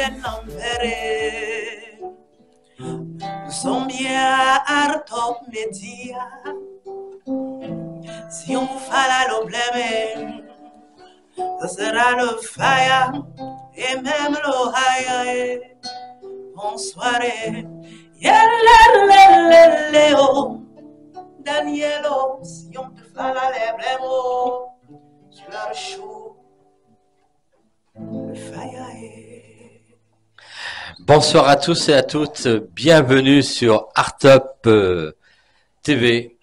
Daniel Lambert. Nous sommes bien à Art Top Media. Si on vous fait la problème, ce sera le fire et même le high. Bonsoir. Yeleleleleo. Danielo, si on te fait la problème, sur le show, le fire. Bonsoir à tous et à toutes, bienvenue sur Artop TV.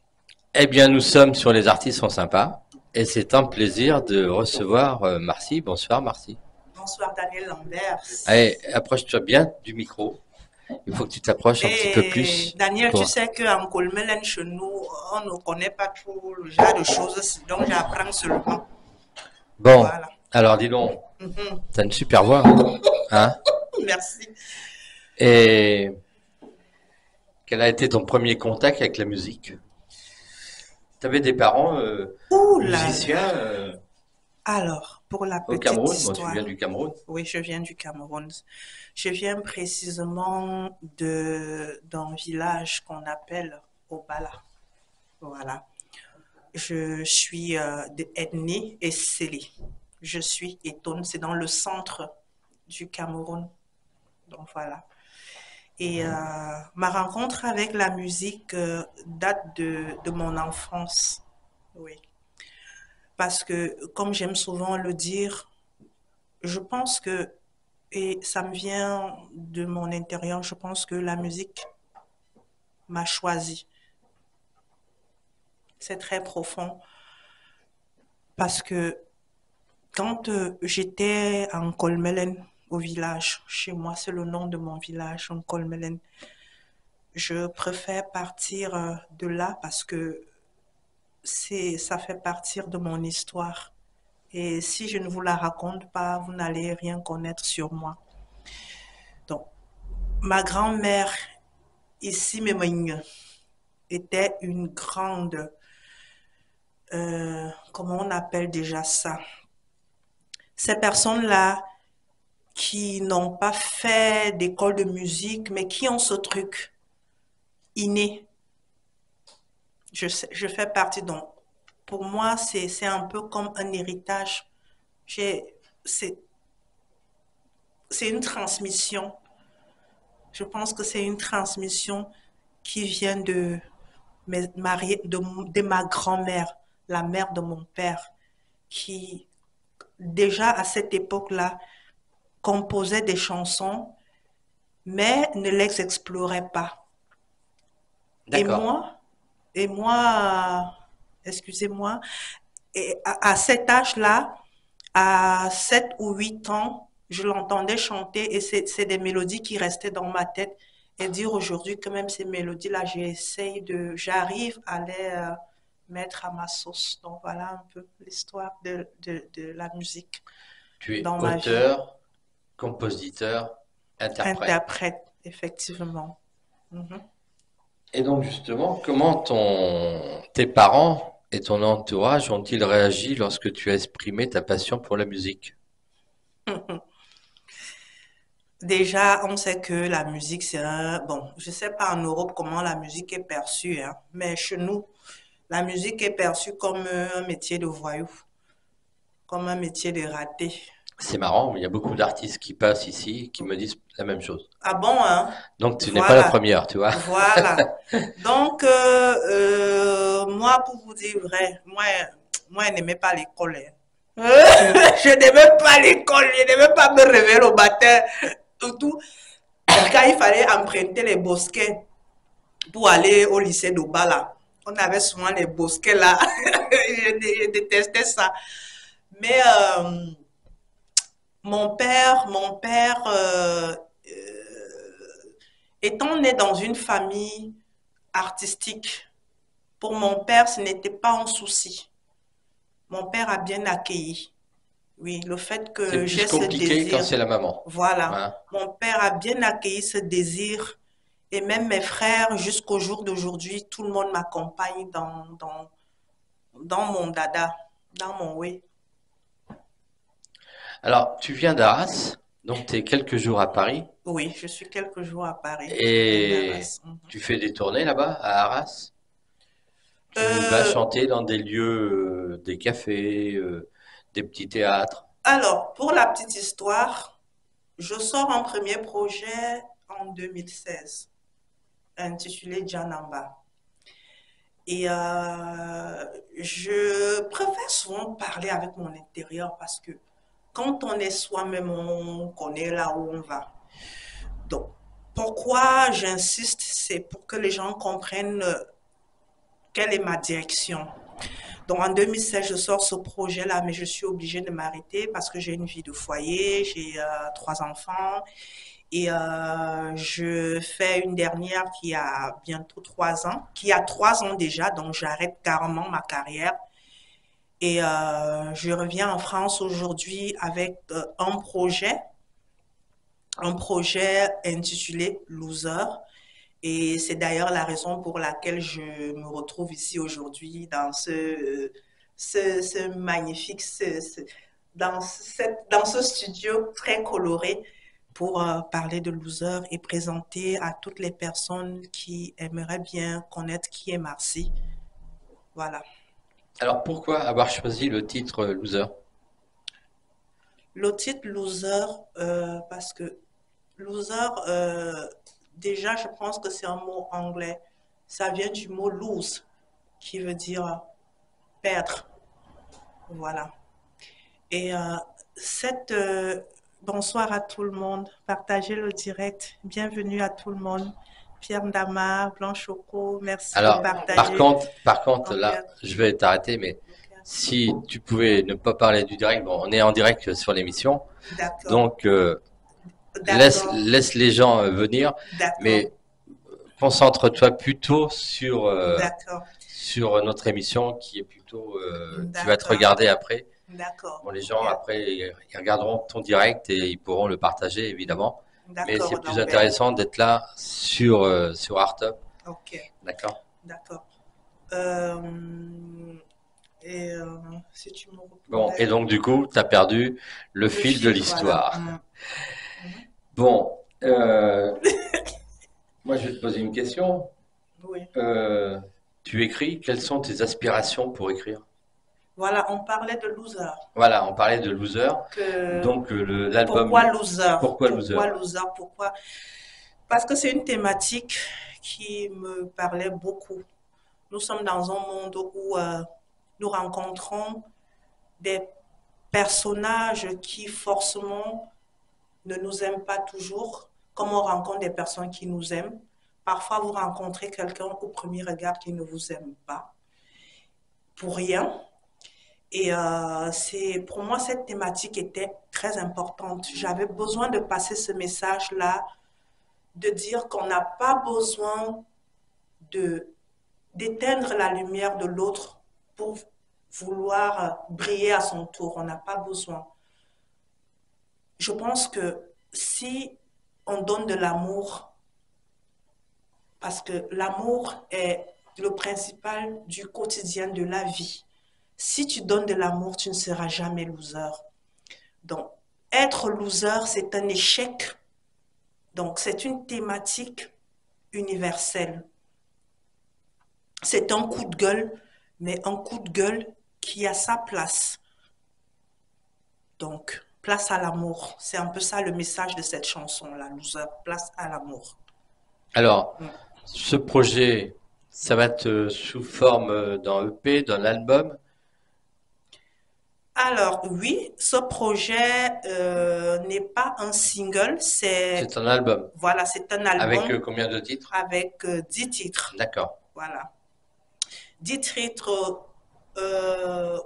Eh bien, nous sommes sur Les Artistes sont sympas et c'est un plaisir de recevoir Marcy. Bonsoir Marcy. Bonsoir Daniel Lambert. Allez, approche-toi bien du micro. Il faut que tu t'approches un petit peu plus. Daniel, tu sais qu'en Colmelen, chez nous, on ne connaît pas trop le genre de choses, donc j'apprends seulement. Bon, Voilà. alors dis donc, t'as une super voix, hein? Merci. Et quel a été ton premier contact avec la musique? Tu avais des parents musiciens Alors, pour la au petite Cameroun? histoire. Bon, tu viens du Cameroun? Oui, je viens du Cameroun. Je viens précisément d'un village qu'on appelle Obala. Voilà. Je suis d'ethnie Essélé. Je suis Etone, c'est dans le centre du Cameroun. Donc voilà. Et ma rencontre avec la musique date de mon enfance. Oui. Parce que, comme j'aime souvent le dire, je pense que, et ça me vient de mon intérieur, je pense que la musique m'a choisi. C'est très profond. Parce que quand j'étais en Kolmelen, au village, chez moi, c'est le nom de mon village, en Kolmelen, je préfère partir de là parce que ça fait partir de mon histoire. Et si je ne vous la raconte pas, vous n'allez rien connaître sur moi. Donc, ma grand-mère, ici, Mémoigne, était une grande, comment on appelle déjà ça? Ces personnes-là qui n'ont pas fait d'école de musique, mais qui ont ce truc inné. Je fais partie, donc, pour moi, c'est un peu comme un héritage. C'est une transmission. Je pense que c'est une transmission qui vient de ma grand-mère, la mère de mon père, qui, déjà à cette époque-là, composait des chansons, mais ne les explorait pas. Et D'accord. moi, excusez-moi, et à cet âge-là, à 7 ou 8 ans, je l'entendais chanter et c'est des mélodies qui restaient dans ma tête. Et dire aujourd'hui que même ces mélodies-là, j'arrive à les mettre à ma sauce. Donc voilà un peu l'histoire de la musique Tu es dans ma vie. auteur, compositeur, interprète. Interprète, effectivement. Mhm. Et donc justement, comment tes parents et ton entourage ont-ils réagi lorsque tu as exprimé ta passion pour la musique? Déjà, on sait que la musique, c'est un... Bon, je sais pas en Europe comment la musique est perçue, hein, mais chez nous, la musique est perçue comme un métier de voyou, comme un métier de raté. C'est marrant, il y a beaucoup d'artistes qui passent ici qui me disent la même chose. Ah bon, hein? Donc tu n'es pas la Voilà, première, tu vois. voilà. Donc, moi, pour vous dire vrai, moi, je n'aimais pas l'école, hein. Je n'aimais pas l'école, je n'aimais pas me réveiller au matin. Surtout quand il fallait emprunter les bosquets pour aller au lycée d'Obala. On avait souvent les bosquets là. Je détestais ça. Mais mon père, étant né dans une famille artistique, pour mon père, ce n'était pas un souci. Mon père a bien accueilli. Oui, le fait C'est que plus j'ai ce compliqué quand désir. c'est la maman. Voilà. Hein. Mon père a bien accueilli ce désir. Et même mes frères, jusqu'au jour d'aujourd'hui, tout le monde m'accompagne dans mon dada, dans mon oui. Alors, tu viens d'Arras. Donc, tu es quelques jours à Paris Oui, je suis quelques jours à Paris. Je viens et d'Arras. Mhm. tu fais des tournées là-bas, à Arras? Tu vas Euh, chanter dans des lieux, des cafés, des petits théâtres. alors, pour la petite histoire, je sors un premier projet en 2016, intitulé Janamba. Et je préfère souvent parler avec mon intérieur parce que quand on est soi-même, on connaît là où on va. Donc, pourquoi j'insiste, c'est pour que les gens comprennent quelle est ma direction. Donc, en 2016, je sors ce projet-là, mais je suis obligée de m'arrêter parce que j'ai une vie de foyer, j'ai 3 enfants et je fais une dernière qui a bientôt 3 ans, qui a 3 ans déjà, donc j'arrête carrément ma carrière. Et je reviens en France aujourd'hui avec un projet intitulé Loser. Et c'est d'ailleurs la raison pour laquelle je me retrouve ici aujourd'hui dans ce magnifique, dans ce studio très coloré pour parler de Loser et présenter à toutes les personnes qui aimeraient bien connaître qui est Marcy. Voilà. Alors, pourquoi avoir choisi le titre Loser? Le titre Loser, parce que loser, déjà, je pense que c'est un mot anglais. Ça vient du mot lose, qui veut dire perdre. Voilà. Et bonsoir à tout le monde. Partagez le direct. Bienvenue à tout le monde. Pierre Ndama, Blanche Choco, merci de Alors, partager. par contre, Ok, là, je vais t'arrêter, mais ok. si tu pouvais ne pas parler du direct, bon, on est en direct sur l'émission, D'accord, donc d'accord, laisse les gens venir, d'accord, mais concentre-toi plutôt d'accord, sur notre émission qui est plutôt, qui va être d'accord, regardée après. d'accord. Bon, les Ok, gens après, ils regarderont ton direct et ils pourront le partager évidemment, mais c'est d'accord, plus Lambert. intéressant d'être là sur Artup, Ok, d'accord? d'accord. Euh, et si tu me Bon, et reprenais donc du coup, tu as perdu le le fil de fil, voilà. l'histoire. Mhm. Bon, euh, moi je vais te poser une question. Oui. Euh, Tu écris, quelles sont tes aspirations pour écrire? Voilà, on parlait de loser. Voilà, on parlait de Loser, Que, donc l'album, pourquoi loser? pourquoi Loser? Pourquoi loser? Pourquoi? Parce que c'est une thématique qui me parlait beaucoup. Nous sommes dans un monde où nous rencontrons des personnages qui forcément ne nous aiment pas toujours, comme on rencontre des personnes qui nous aiment. Parfois, vous rencontrez quelqu'un au premier regard qui ne vous aime pas, pour rien. Et pour moi, cette thématique était très importante. J'avais besoin de passer ce message-là, de dire qu'on n'a pas besoin de d'éteindre la lumière de l'autre pour vouloir briller à son tour. On n'a pas besoin. Je pense que si on donne de l'amour, parce que l'amour est le principal du quotidien de la vie. Si tu donnes de l'amour, tu ne seras jamais loser. Donc, être loser, c'est un échec. Donc, c'est une thématique universelle. C'est un coup de gueule, mais un coup de gueule qui a sa place. Donc, place à l'amour. C'est un peu ça le message de cette chanson-là, loser, place à l'amour. Alors, Mm. ce projet, ça va être sous forme d'un EP, d'un album, Alors, oui, ce projet n'est pas un single, c'est un album. c'est un Avec album combien de titres? avec 10 titres. D'accord. Voilà. 10 titres euh,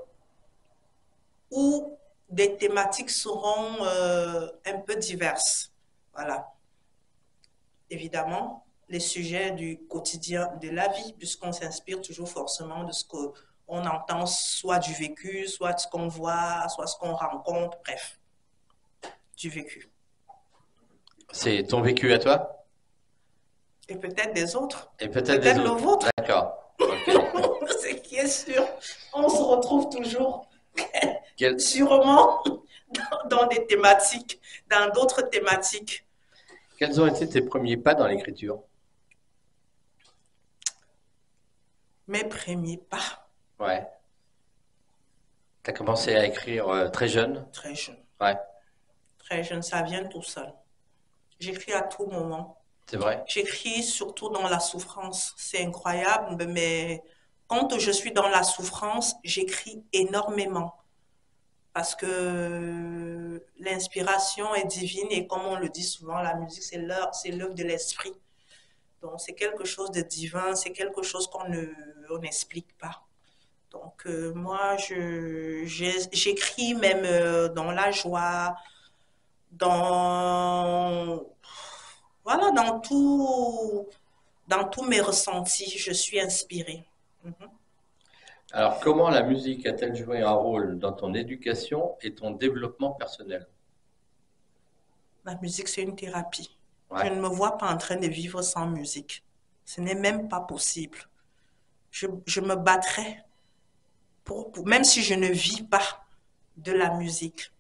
où des thématiques seront un peu diverses. Voilà. Évidemment, les sujets du quotidien de la vie, puisqu'on s'inspire toujours forcément de ce qu'on entend, soit du vécu, soit ce qu'on voit, soit ce qu'on rencontre, bref, du vécu. C'est ton vécu à toi? Et peut-être des autres, Et peut-être des peut-être le autres. vôtre. D'accord. Ok. Ce qui est sûr, on se retrouve toujours Quel- sûrement dans des thématiques, dans d'autres thématiques. Quels ont été tes premiers pas dans l'écriture? Mes premiers pas, Ouais. Tu as commencé à écrire très jeune? très jeune. Ouais, Très jeune, ça vient tout seul. J'écris à tout moment. c'est vrai. J'écris surtout dans la souffrance. C'est incroyable, mais quand je suis dans la souffrance, j'écris énormément. Parce que l'inspiration est divine et comme on le dit souvent, la musique, c'est l'œuvre de l'esprit. Donc, c'est quelque chose de divin, c'est quelque chose on n'explique pas. Donc, moi, j'écris même dans la joie, dans, voilà, dans tous mes ressentis, je suis inspirée. Mhm. Alors, comment la musique a-t-elle joué un rôle dans ton éducation et ton développement personnel? La musique, c'est une thérapie. Je Ouais. ne me vois pas en train de vivre sans musique. Ce n'est même pas possible. Je me battrai même si je ne vis pas de la musique.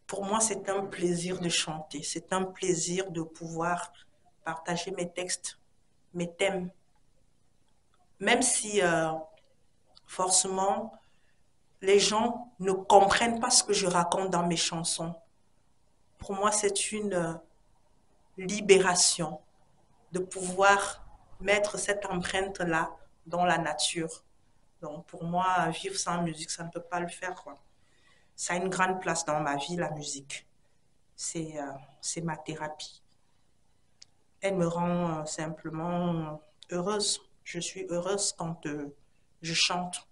Pour moi, c'est un plaisir de chanter. C'est un plaisir de pouvoir partager mes textes, mes thèmes. Même si forcément, les gens ne comprennent pas ce que je raconte dans mes chansons. Pour moi, c'est une libération de pouvoir mettre cette empreinte-là dans la nature. Donc pour moi, vivre sans musique, ça ne peut pas le faire, quoi. Ça a une grande place dans ma vie, la musique. C'est ma thérapie. Elle me rend simplement heureuse. Je suis heureuse quand je chante.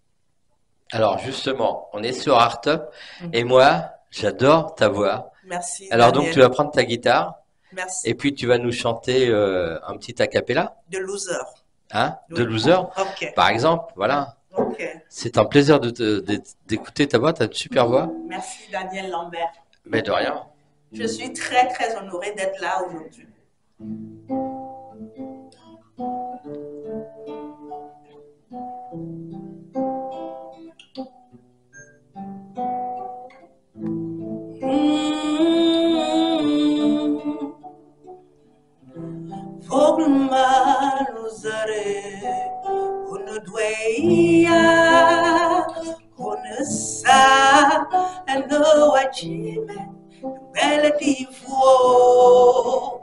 Alors, justement, on est sur Art Up et Mhm. moi, j'adore ta voix. Merci, Alors, donc, tu Daniel. vas prendre ta guitare et Merci. puis tu vas nous chanter un petit a cappella, De loser. hein, de Oui. Loser, Ok. par exemple. Voilà. Ok. C'est un plaisir d'écouter ta voix, tu as une super voix. Merci, Daniel Lambert. Mais de rien. Je suis très, très honorée d'être là aujourd'hui. Fogma luzare, unudweya, unasa, ando wachime, melody fuo,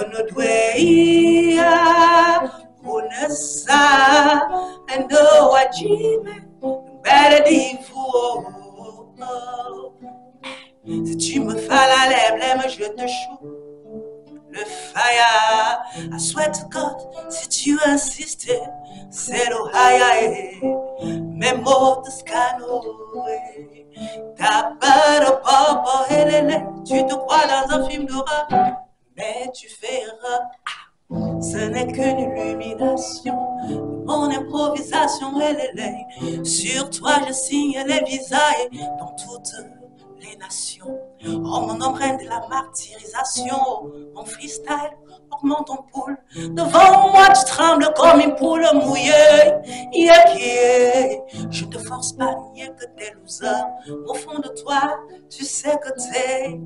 unudweya, unasa, ando wachime, melody fuo. Si tu me fais la lèvre, je te choue. Le fire, I swear to God, si tu insistes, c'est l'Ohio, mes mots de scano, t'as peur, papa, tu te crois dans un film d'horreur, mais tu feras, ce n'est qu'une illumination, mon improvisation, sur toi je signe les visages dans toutes les nations. Oh, mon empreinte de la martyrisation, mon freestyle augmente ton poule. Devant moi, tu trembles comme une poule mouillée. Yeah, yeah. Je te force pas à nier que t'es loser. Au fond de toi, tu sais que t'es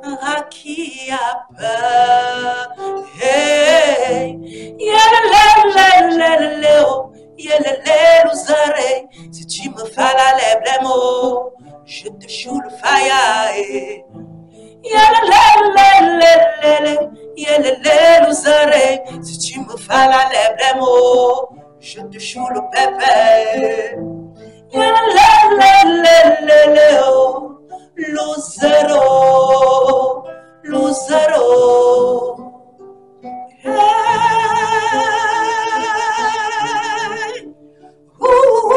un rat qui a peur. Hey, yeah, loser. Si tu me fais la lèvre, les mots, je te choue le fire. Si tu me fais la lèvre, les mots, je te choue le pépé. Luzero, Luzero. Hey, ooh,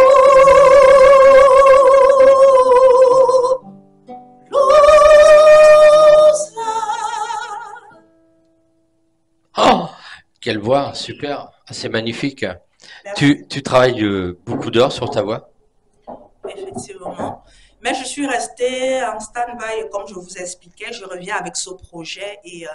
Oh, quelle voix, super, ah, c'est magnifique. Merci. Tu travailles beaucoup d'heures sur ta voix? Effectivement. Mais je suis restée en stand-by et comme je vous expliquais, je reviens avec ce projet et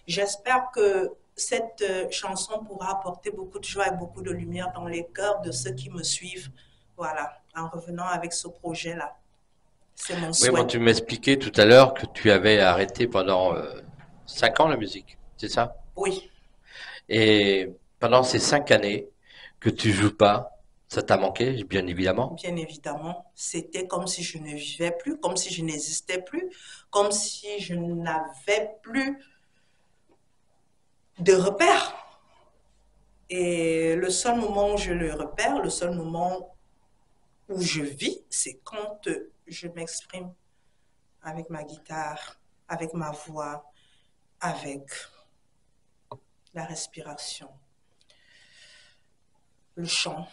j'espère que cette chanson pourra apporter beaucoup de joie et beaucoup de lumière dans les cœurs de ceux qui me suivent. Voilà, en revenant avec ce projet-là. C'est mon Oui, bon, souhait. tu m'expliquais tout à l'heure que tu avais arrêté pendant 5 ans la musique, c'est ça? Oui, Et pendant ces 5 années que tu joues pas, ça t'a manqué, bien évidemment. bien évidemment. C'était comme si je ne vivais plus, comme si je n'existais plus, comme si je n'avais plus de repères. Et le seul moment où je le repère, le seul moment où je vis, c'est quand je m'exprime avec ma guitare, avec ma voix, avec la respiration, le chant,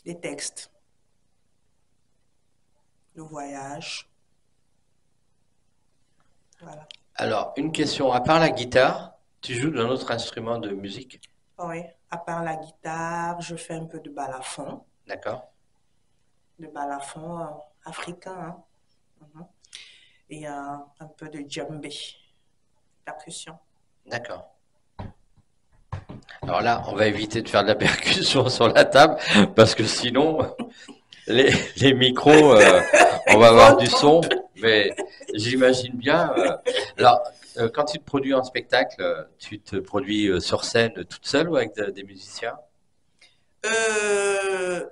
les textes, le voyage. Voilà. Alors, une question, à part la guitare, tu joues d'un autre instrument de musique? Oui, à part la guitare, je fais un peu D'accord, de balafon africain, hein. Mhm. Et un peu de djembé, percussion. d'accord. Alors là, on va éviter de faire de la percussion sur la table parce que sinon, les micros, on va Ils avoir vont du tomber. son, mais j'imagine bien. Alors, quand tu te produis en spectacle, tu te produis sur scène toute seule ou avec des musiciens? Euh,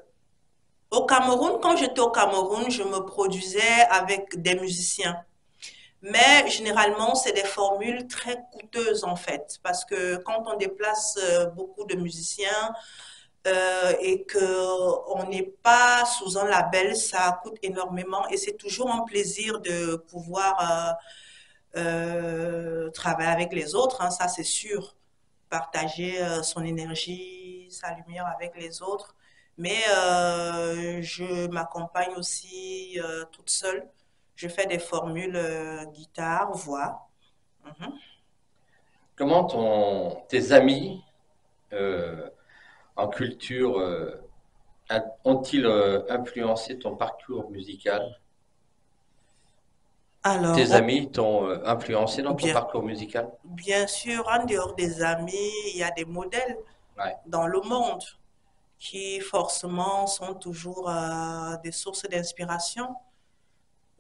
Au Cameroun, quand j'étais au Cameroun, je me produisais avec des musiciens. Mais généralement, c'est des formules très coûteuses en fait, parce que quand on déplace beaucoup de musiciens et qu'on n'est pas sous un label, ça coûte énormément et c'est toujours un plaisir de pouvoir travailler avec les autres, hein, ça c'est sûr, partager son énergie, sa lumière avec les autres. Mais je m'accompagne aussi toute seule. Je fais des formules guitare, voix. Mhm. Comment tes amis euh, en culture ont-ils influencé ton parcours musical? Alors, Tes amis t'ont influencé dans ton bien, parcours musical? bien sûr, en dehors des amis, il y a des modèles Ouais. dans le monde qui forcément sont toujours des sources d'inspiration.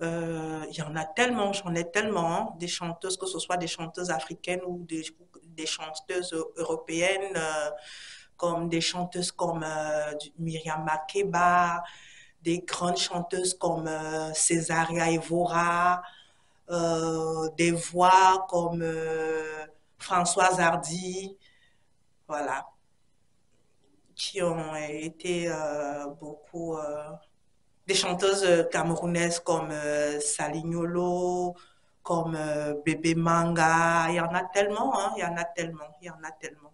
Il y en a tellement, j'en ai tellement, hein, des chanteuses, que ce soit des chanteuses africaines ou des chanteuses européennes, comme des chanteuses comme Myriam Makeba, des grandes chanteuses comme Césaria Evora, des voix comme Françoise Hardy, voilà, qui ont été beaucoup des chanteuses camerounaises comme Salignolo, comme Bébé Manga. Il y en a tellement, hein, il y en a tellement, il y en a tellement.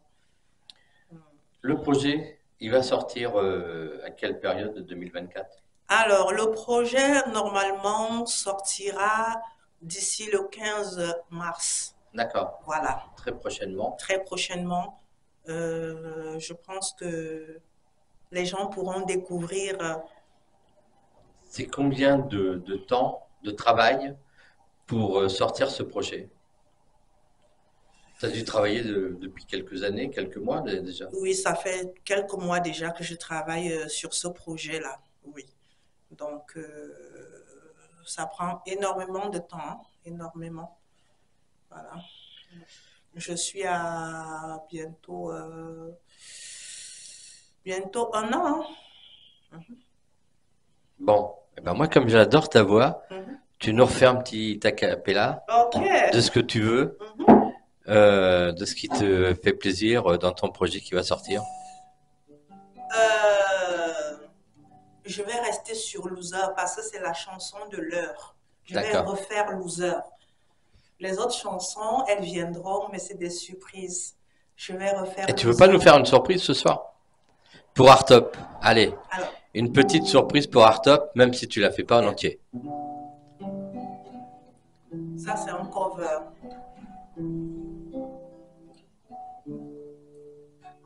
Le projet, il va sortir à quelle période de 2024? Alors, le projet, normalement, sortira d'ici le 15 mars. D'accord, Voilà, très prochainement. très prochainement. Je pense que les gens pourront découvrir. C'est combien de temps de travail pour sortir ce projet? Tu as dû travailler depuis quelques années, quelques mois déjà. Oui, ça fait quelques mois déjà que je travaille sur ce projet-là. Oui. Donc, ça prend énormément de temps, hein, énormément. Voilà. Je suis à bientôt un an, hein. Bon, eh ben moi comme j'adore ta voix, Mhm. tu nous refais un petit a cappella Ok. de ce que tu veux, Mhm. de ce qui te fait plaisir dans ton projet qui va sortir. Euh, je vais rester sur Loser parce que c'est la chanson de l'heure. Je vais D'accord. refaire Loser. Les autres chansons, elles viendront, mais c'est des surprises. Je vais refaire Et tu veux pas Loser. nous faire une surprise ce soir? Pour Artop. Allez, Alors, une petite surprise pour Artop, même si tu la fais pas en entier. ça c'est un cover.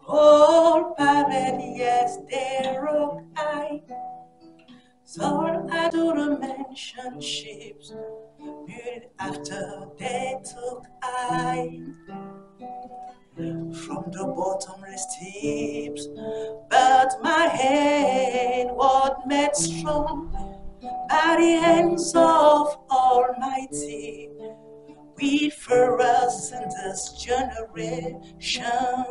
All parade, yes, they rock I. So I do the mention ships, built after they took I. From the bottomless deeps, but my head what made strong. by the hands of Almighty. Wait for us in this generation,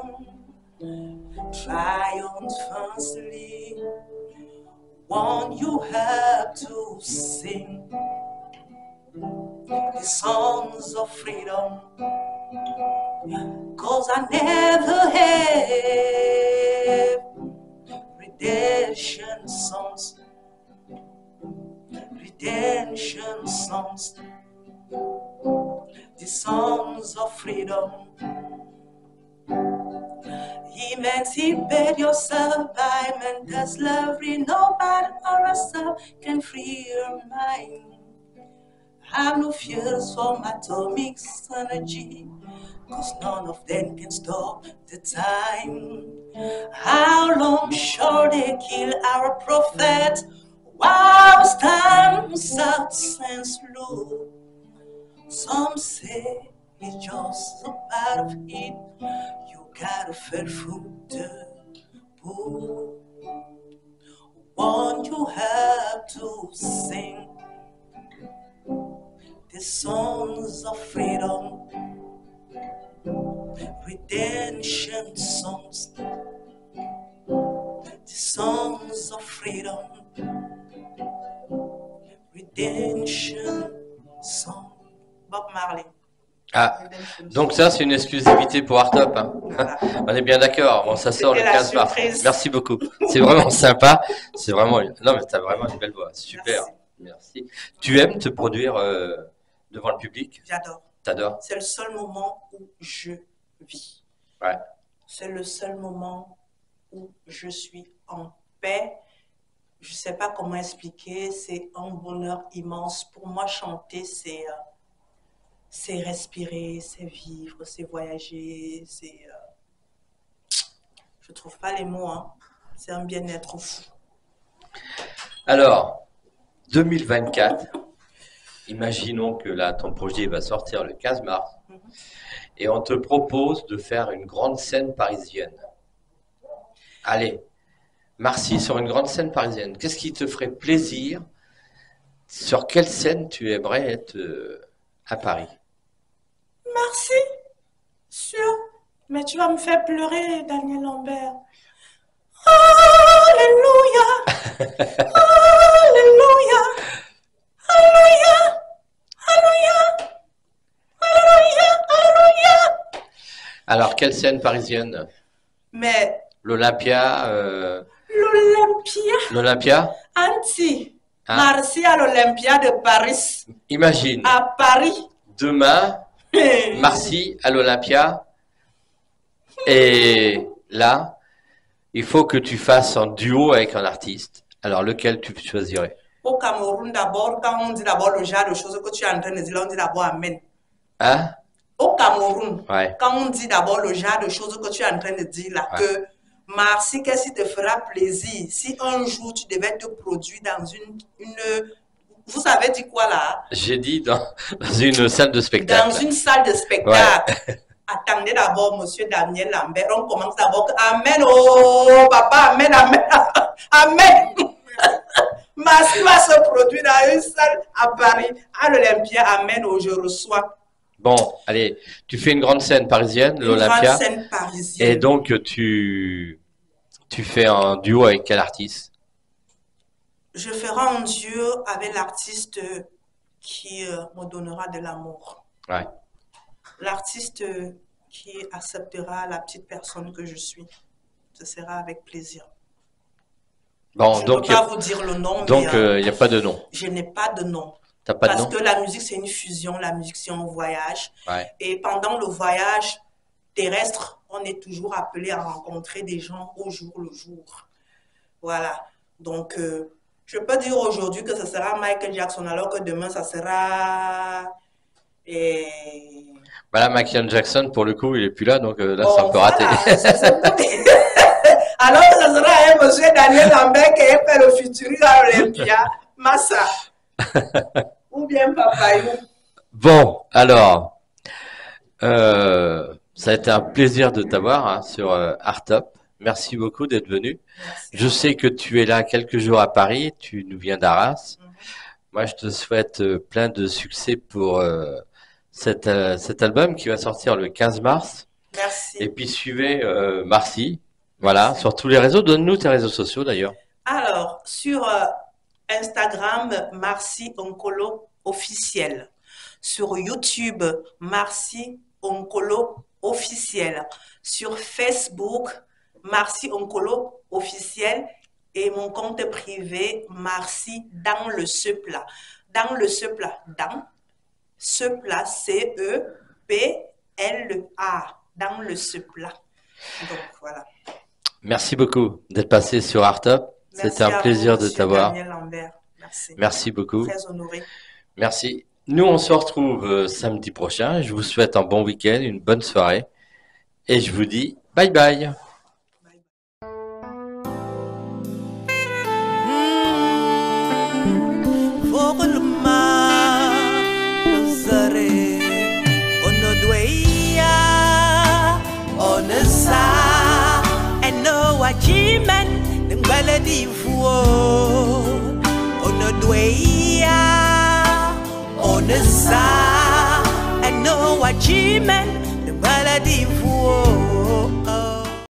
triumphantly. One you have to sing the songs of freedom, 'cause I never have redemption songs, the songs of freedom. Emancipate yourself by mental slavery. Nobody or yourself can free your mind. Have no fears from atomic energy, 'cause none of them can stop the time. How long shall they kill our prophets while time starts and slow? Some say it's just a part of it. You gotta feel through the bull. One you have to sing the songs of freedom, redemption songs, the songs of freedom, redemption songs. Bob Marley. Ah, donc ça, c'est une exclusivité pour Artop. Hein. Voilà. On est bien d'accord. Bon, ça sort le 15 mars. Merci beaucoup. C'est vraiment sympa. C'est vraiment. Non, mais t'as vraiment une belle voix. Super. Merci. Tu aimes te produire devant le public? J'adore. T'adores? C'est le seul moment où je vis. Ouais. C'est le seul moment où je suis en paix. Je sais pas comment expliquer. C'est un bonheur immense. Pour moi, chanter, c'est respirer, c'est vivre, c'est voyager, c'est... Je trouve pas les mots, hein. C'est un bien-être fou. Alors, 2024, imaginons que là, ton projet va sortir le 15 mars, et on te propose de faire une grande scène parisienne. Allez, Marcy sur une grande scène parisienne. Qu'est-ce qui te ferait plaisir? Sur quelle scène tu aimerais être à Paris? Merci. Sûr. Mais tu vas me faire pleurer, Daniel Lambert. Alléluia. Alléluia. Alléluia. Alléluia. Alléluia. Alléluia. Alors, quelle scène parisienne? Mais... L'Olympia L'Olympia. L'Olympia? Anti. Hein? Merci à l'Olympia de Paris. Imagine. À Paris. Demain... Marcy à l'Olympia, et là, il faut que tu fasses un duo avec un artiste. Alors, lequel tu choisirais? Au Cameroun, d'abord, quand on dit d'abord le genre de choses que tu es en train de dire, on dit d'abord Amen. Hein? Au Cameroun, ouais. Quand on dit d'abord le genre de choses que tu es en train de dire là, ouais. Que Marcy, qu'est-ce qui te fera plaisir si un jour tu devais te produire dans une vous avez dit quoi là? J'ai dit dans une salle de spectacle. Dans une salle de spectacle. Ouais. Attendez d'abord, monsieur Daniel Lambert. On commence d'abord. Amen, oh papa, amen, amen, amen. Marcy va se produire dans une salle à Paris, à l'Olympia. Amen, oh, je reçois. Bon, allez, tu fais une grande scène parisienne, l'Olympia. Une grande scène parisienne. Et donc, tu fais un duo avec quel artiste? Je ferai un duo avec l'artiste qui me donnera de l'amour. Ouais. L'artiste qui acceptera la petite personne que je suis. Ce sera avec plaisir. Bon, je donc, ne peux pas vous dire le nom. Donc, il n'y a pas de nom. Je n'ai pas de nom. T'as pas de nom? Parce que la musique, c'est une fusion. La musique, c'est un voyage. Ouais. Et pendant le voyage terrestre, on est toujours appelé à rencontrer des gens au jour le jour. Voilà. Donc... je peux dire aujourd'hui que ce sera Michael Jackson, alors que demain, ça sera... Voilà, Michael Jackson, pour le coup, il n'est plus là, donc là, c'est un peu raté. Alors que ce sera monsieur Daniel Lambert qui a fait le futuriste à l'Olympia, Massa. Ou bien Papayou. Bon, alors, ça a été un plaisir de t'avoir hein, sur Artop. Merci beaucoup d'être venu. Merci. Je sais que tu es là quelques jours à Paris, tu nous viens d'Arras. Moi, je te souhaite plein de succès pour cet album qui va sortir le 15 mars. Merci. Et puis suivez Marcy, voilà, Merci. sur tous les réseaux. Donne-nous tes réseaux sociaux d'ailleurs. Alors, sur Instagram, Marcy Onkolo officiel. Sur YouTube, Marcy Onkolo officiel. Sur Facebook, Marcy Onkolo officiel. Et mon compte privé, Marcy dans le Sepla. Dans le Sepla. Dans Sepla, C-E-P-L-A. Dans le Sepla. Donc, voilà. Merci beaucoup d'être passé sur Artop. C'était un plaisir de t'avoir. Daniel Lambert. Merci. Merci beaucoup. Très honoré. Merci. Nous, on se retrouve samedi prochain. Je vous souhaite un bon week-end, une bonne soirée. Et je vous dis bye bye. I know what you meant, the melody for